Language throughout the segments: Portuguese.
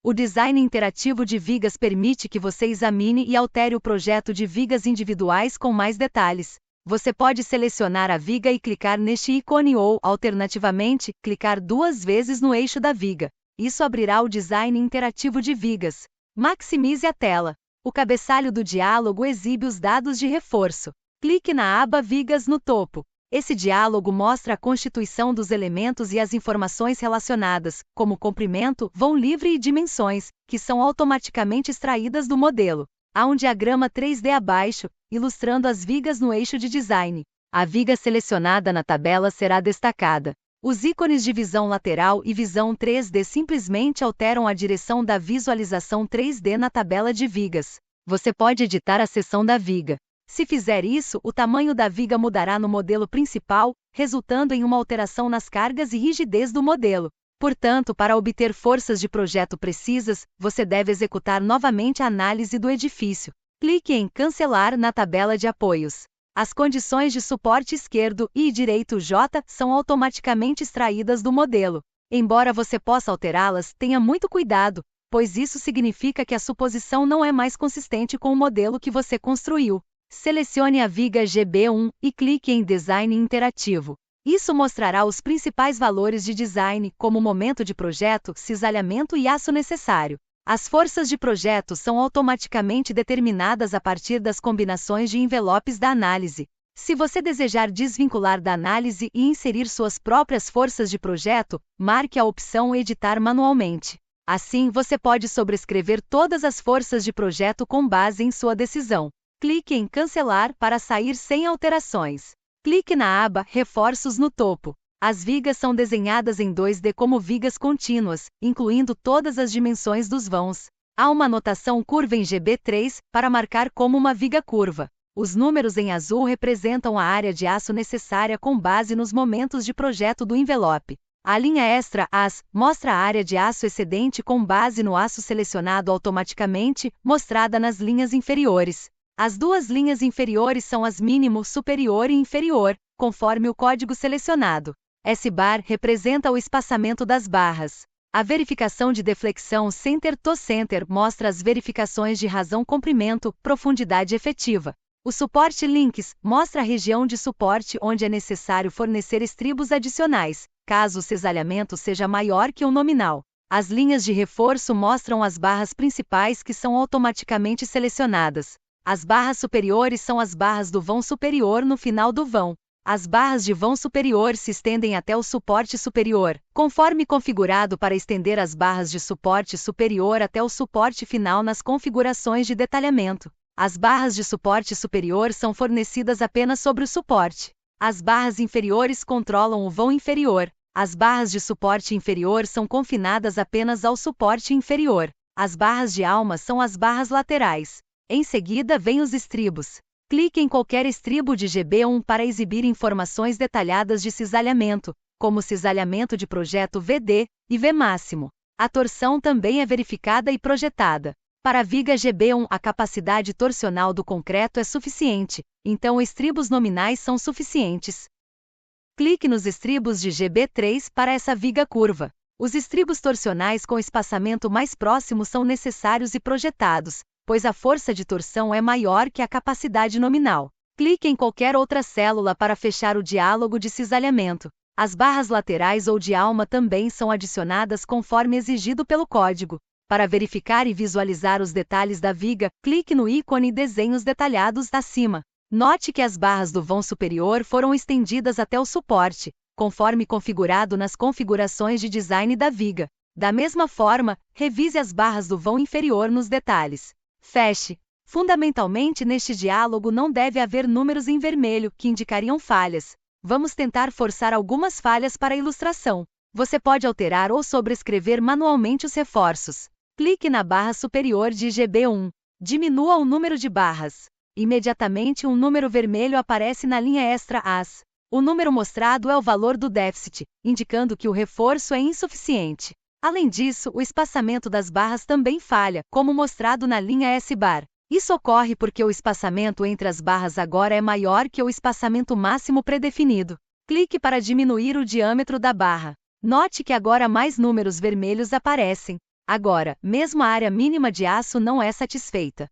O design interativo de vigas permite que você examine e altere o projeto de vigas individuais com mais detalhes. Você pode selecionar a viga e clicar neste ícone ou, alternativamente, clicar 2 vezes no eixo da viga. Isso abrirá o design interativo de vigas. Maximize a tela. O cabeçalho do diálogo exibe os dados de reforço. Clique na aba Vigas no topo. Esse diálogo mostra a constituição dos elementos e as informações relacionadas, como comprimento, vão livre e dimensões, que são automaticamente extraídas do modelo. Há um diagrama 3D abaixo, ilustrando as vigas no eixo de design. A viga selecionada na tabela será destacada. Os ícones de visão lateral e visão 3D simplesmente alteram a direção da visualização 3D na tabela de vigas. Você pode editar a seção da viga. Se fizer isso, o tamanho da viga mudará no modelo principal, resultando em uma alteração nas cargas e rigidez do modelo. Portanto, para obter forças de projeto precisas, você deve executar novamente a análise do edifício. Clique em Cancelar na tabela de apoios. As condições de suporte esquerdo e direito J são automaticamente extraídas do modelo. Embora você possa alterá-las, tenha muito cuidado, pois isso significa que a suposição não é mais consistente com o modelo que você construiu. Selecione a viga GB1 e clique em Design Interativo. Isso mostrará os principais valores de design, como momento de projeto, cisalhamento e aço necessário. As forças de projeto são automaticamente determinadas a partir das combinações de envelopes da análise. Se você desejar desvincular da análise e inserir suas próprias forças de projeto, marque a opção Editar manualmente. Assim, você pode sobrescrever todas as forças de projeto com base em sua decisão. Clique em Cancelar para sair sem alterações. Clique na aba Reforços no topo. As vigas são desenhadas em 2D como vigas contínuas, incluindo todas as dimensões dos vãos. Há uma notação curva em GB3 para marcar como uma viga curva. Os números em azul representam a área de aço necessária com base nos momentos de projeto do envelope. A linha extra AS mostra a área de aço excedente com base no aço selecionado automaticamente, mostrada nas linhas inferiores. As duas linhas inferiores são as mínimo, superior e inferior, conforme o código selecionado. S-bar representa o espaçamento das barras. A verificação de deflexão center-to-center mostra as verificações de razão comprimento, profundidade efetiva. O suporte links mostra a região de suporte onde é necessário fornecer estribos adicionais, caso o cisalhamento seja maior que o nominal. As linhas de reforço mostram as barras principais que são automaticamente selecionadas. As barras superiores são as barras do vão superior no final do vão. As barras de vão superior se estendem até o suporte superior, conforme configurado para estender as barras de suporte superior até o suporte final nas configurações de detalhamento. As barras de suporte superior são fornecidas apenas sobre o suporte. As barras inferiores controlam o vão inferior. As barras de suporte inferior são confinadas apenas ao suporte inferior. As barras de alma são as barras laterais. Em seguida vêm os estribos. Clique em qualquer estribo de GB1 para exibir informações detalhadas de cisalhamento, como cisalhamento de projeto VD e V máximo. A torção também é verificada e projetada. Para a viga GB1, a capacidade torsional do concreto é suficiente, então estribos nominais são suficientes. Clique nos estribos de GB3 para essa viga curva. Os estribos torsionais com espaçamento mais próximo são necessários e projetados, pois a força de torção é maior que a capacidade nominal. Clique em qualquer outra célula para fechar o diálogo de cisalhamento. As barras laterais ou de alma também são adicionadas conforme exigido pelo código. Para verificar e visualizar os detalhes da viga, clique no ícone Desenhos detalhados acima. Note que as barras do vão superior foram estendidas até o suporte, conforme configurado nas configurações de design da viga. Da mesma forma, revise as barras do vão inferior nos detalhes. Feche. Fundamentalmente neste diálogo não deve haver números em vermelho, que indicariam falhas. Vamos tentar forçar algumas falhas para a ilustração. Você pode alterar ou sobrescrever manualmente os reforços. Clique na barra superior de GB1. Diminua o número de barras. Imediatamente um número vermelho aparece na linha extra AS. O número mostrado é o valor do déficit, indicando que o reforço é insuficiente. Além disso, o espaçamento das barras também falha, como mostrado na linha S-bar. Isso ocorre porque o espaçamento entre as barras agora é maior que o espaçamento máximo predefinido. Clique para diminuir o diâmetro da barra. Note que agora mais números vermelhos aparecem. Agora, mesmo a área mínima de aço não é satisfeita.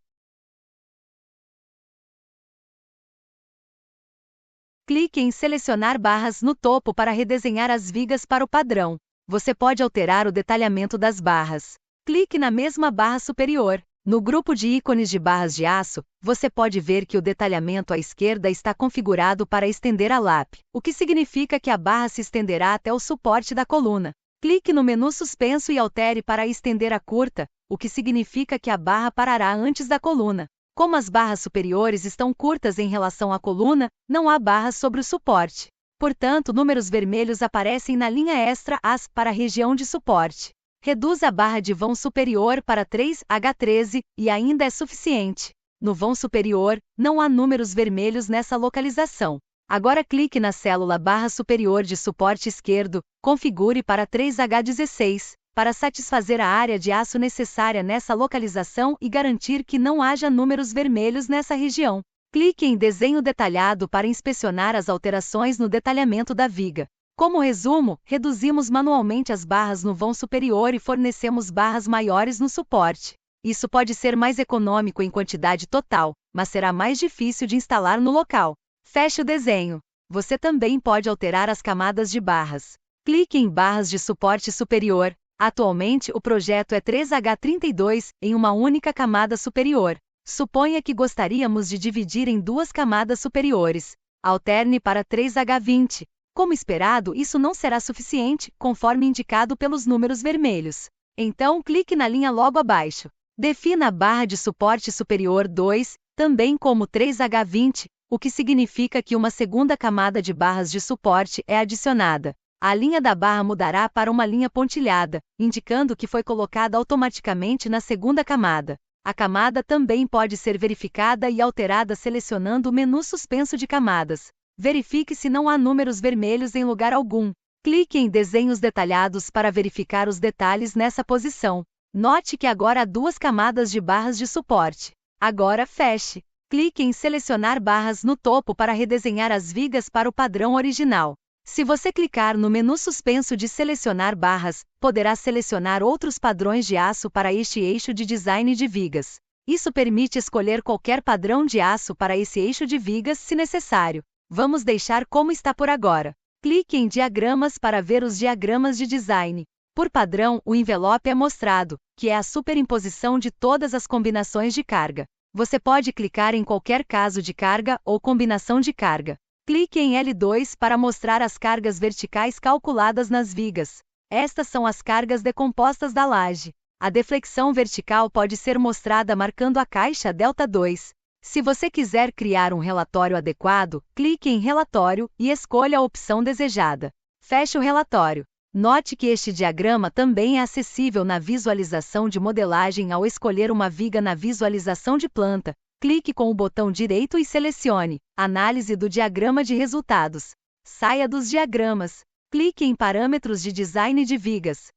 Clique em Selecionar barras no topo para redesenhar as vigas para o padrão. Você pode alterar o detalhamento das barras. Clique na mesma barra superior. No grupo de ícones de barras de aço, você pode ver que o detalhamento à esquerda está configurado para estender a lap, o que significa que a barra se estenderá até o suporte da coluna. Clique no menu suspenso e altere para estender a curta, o que significa que a barra parará antes da coluna. Como as barras superiores estão curtas em relação à coluna, não há barras sobre o suporte. Portanto, números vermelhos aparecem na linha extra AS para a região de suporte. Reduza a barra de vão superior para 3H13 e ainda é suficiente. No vão superior, não há números vermelhos nessa localização. Agora clique na célula barra superior de suporte esquerdo, configure para 3H16. Para satisfazer a área de aço necessária nessa localização e garantir que não haja números vermelhos nessa região. Clique em Desenho detalhado para inspecionar as alterações no detalhamento da viga. Como resumo, reduzimos manualmente as barras no vão superior e fornecemos barras maiores no suporte. Isso pode ser mais econômico em quantidade total, mas será mais difícil de instalar no local. Feche o desenho. Você também pode alterar as camadas de barras. Clique em Barras de suporte superior. Atualmente, o projeto é 3H32 em uma única camada superior. Suponha que gostaríamos de dividir em duas camadas superiores. Alterne para 3H20. Como esperado, isso não será suficiente, conforme indicado pelos números vermelhos. Então, clique na linha logo abaixo. Defina a barra de suporte superior 2, também como 3H20, o que significa que uma segunda camada de barras de suporte é adicionada. A linha da barra mudará para uma linha pontilhada, indicando que foi colocada automaticamente na segunda camada. A camada também pode ser verificada e alterada selecionando o menu suspenso de camadas. Verifique se não há números vermelhos em lugar algum. Clique em Desenhos detalhados para verificar os detalhes nessa posição. Note que agora há duas camadas de barras de suporte. Agora feche. Clique em Selecionar barras no topo para redesenhar as vigas para o padrão original. Se você clicar no menu suspenso de Selecionar barras, poderá selecionar outros padrões de aço para este eixo de design de vigas. Isso permite escolher qualquer padrão de aço para esse eixo de vigas se necessário. Vamos deixar como está por agora. Clique em Diagramas para ver os diagramas de design. Por padrão, o envelope é mostrado, que é a superimposição de todas as combinações de carga. Você pode clicar em qualquer caso de carga ou combinação de carga. Clique em L2 para mostrar as cargas verticais calculadas nas vigas. Estas são as cargas decompostas da laje. A deflexão vertical pode ser mostrada marcando a caixa Δ2. Se você quiser criar um relatório adequado, clique em Relatório e escolha a opção desejada. Feche o relatório. Note que este diagrama também é acessível na visualização de modelagem ao escolher uma viga na visualização de planta. Clique com o botão direito e selecione Análise do diagrama de resultados. Saia dos diagramas. Clique em Parâmetros de design de vigas.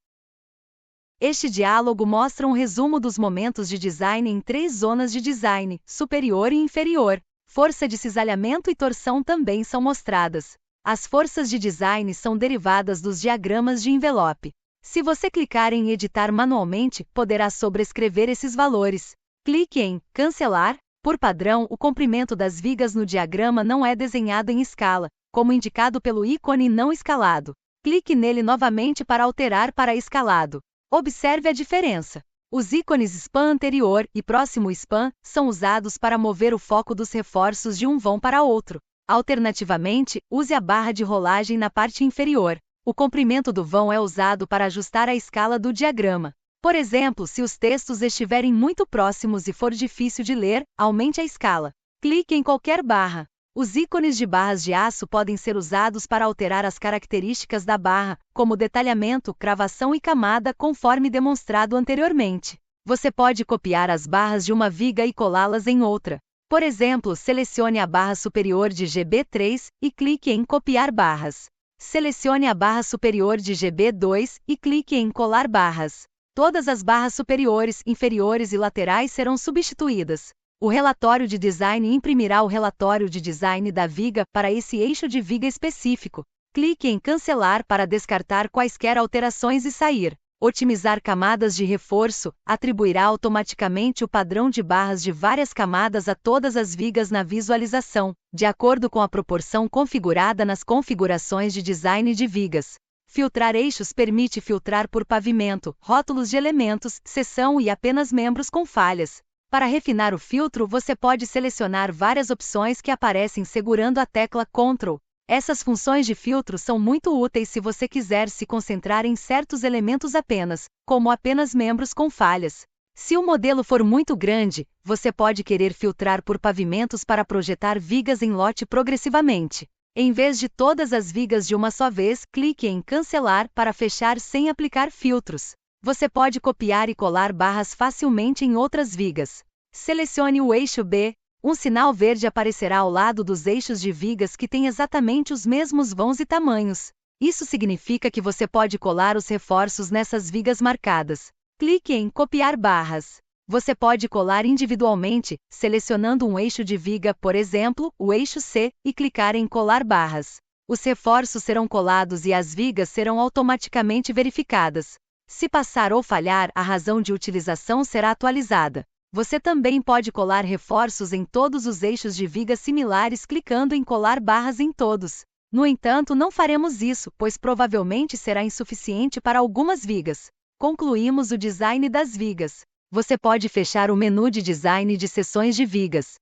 Este diálogo mostra um resumo dos momentos de design em 3 zonas de design, superior e inferior. Força de cisalhamento e torção também são mostradas. As forças de design são derivadas dos diagramas de envelope. Se você clicar em Editar manualmente, poderá sobrescrever esses valores. Clique em Cancelar. Por padrão, o comprimento das vigas no diagrama não é desenhado em escala, como indicado pelo ícone não escalado. Clique nele novamente para alterar para escalado. Observe a diferença. Os ícones Span anterior e próximo Span são usados para mover o foco dos reforços de um vão para outro. Alternativamente, use a barra de rolagem na parte inferior. O comprimento do vão é usado para ajustar a escala do diagrama. Por exemplo, se os textos estiverem muito próximos e for difícil de ler, aumente a escala. Clique em qualquer barra. Os ícones de barras de aço podem ser usados para alterar as características da barra, como detalhamento, cravação e camada, conforme demonstrado anteriormente. Você pode copiar as barras de uma viga e colá-las em outra. Por exemplo, selecione a barra superior de GB3 e clique em Copiar barras. Selecione a barra superior de GB2 e clique em Colar barras. Todas as barras superiores, inferiores e laterais serão substituídas. O relatório de design imprimirá o relatório de design da viga para esse eixo de viga específico. Clique em Cancelar para descartar quaisquer alterações e sair. Otimizar camadas de reforço atribuirá automaticamente o padrão de barras de várias camadas a todas as vigas na visualização, de acordo com a proporção configurada nas configurações de design de vigas. Filtrar eixos permite filtrar por pavimento, rótulos de elementos, seção e apenas membros com falhas. Para refinar o filtro, você pode selecionar várias opções que aparecem segurando a tecla Ctrl. Essas funções de filtro são muito úteis se você quiser se concentrar em certos elementos apenas, como apenas membros com falhas. Se o modelo for muito grande, você pode querer filtrar por pavimentos para projetar vigas em lote progressivamente. Em vez de todas as vigas de uma só vez, clique em Cancelar para fechar sem aplicar filtros. Você pode copiar e colar barras facilmente em outras vigas. Selecione o eixo B. Um sinal verde aparecerá ao lado dos eixos de vigas que têm exatamente os mesmos vãos e tamanhos. Isso significa que você pode colar os reforços nessas vigas marcadas. Clique em Copiar barras. Você pode colar individualmente, selecionando um eixo de viga, por exemplo, o eixo C, e clicar em Colar barras. Os reforços serão colados e as vigas serão automaticamente verificadas. Se passar ou falhar, a razão de utilização será atualizada. Você também pode colar reforços em todos os eixos de vigas similares clicando em Colar barras em todos. No entanto, não faremos isso, pois provavelmente será insuficiente para algumas vigas. Concluímos o design das vigas. Você pode fechar o menu de design de seções de vigas.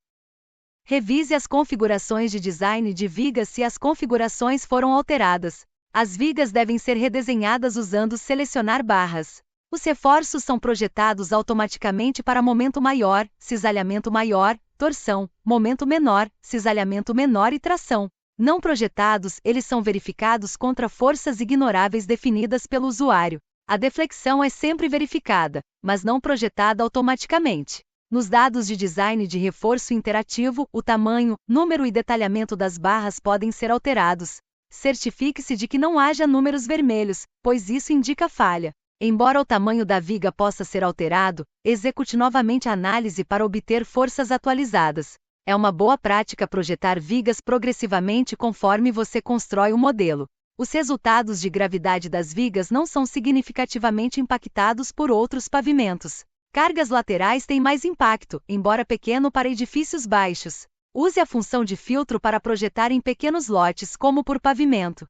Revise as configurações de design de vigas se as configurações foram alteradas. As vigas devem ser redesenhadas usando Selecionar barras. Os reforços são projetados automaticamente para momento maior, cisalhamento maior, torção, momento menor, cisalhamento menor e tração. Não projetados, eles são verificados contra forças ignoráveis definidas pelo usuário. A deflexão é sempre verificada, mas não projetada automaticamente. Nos dados de design de reforço interativo, o tamanho, número e detalhamento das barras podem ser alterados. Certifique-se de que não haja números vermelhos, pois isso indica falha. Embora o tamanho da viga possa ser alterado, execute novamente a análise para obter forças atualizadas. É uma boa prática projetar vigas progressivamente conforme você constrói o modelo. Os resultados de gravidade das vigas não são significativamente impactados por outros pavimentos. Cargas laterais têm mais impacto, embora pequeno para edifícios baixos. Use a função de filtro para projetar em pequenos lotes, como por pavimento.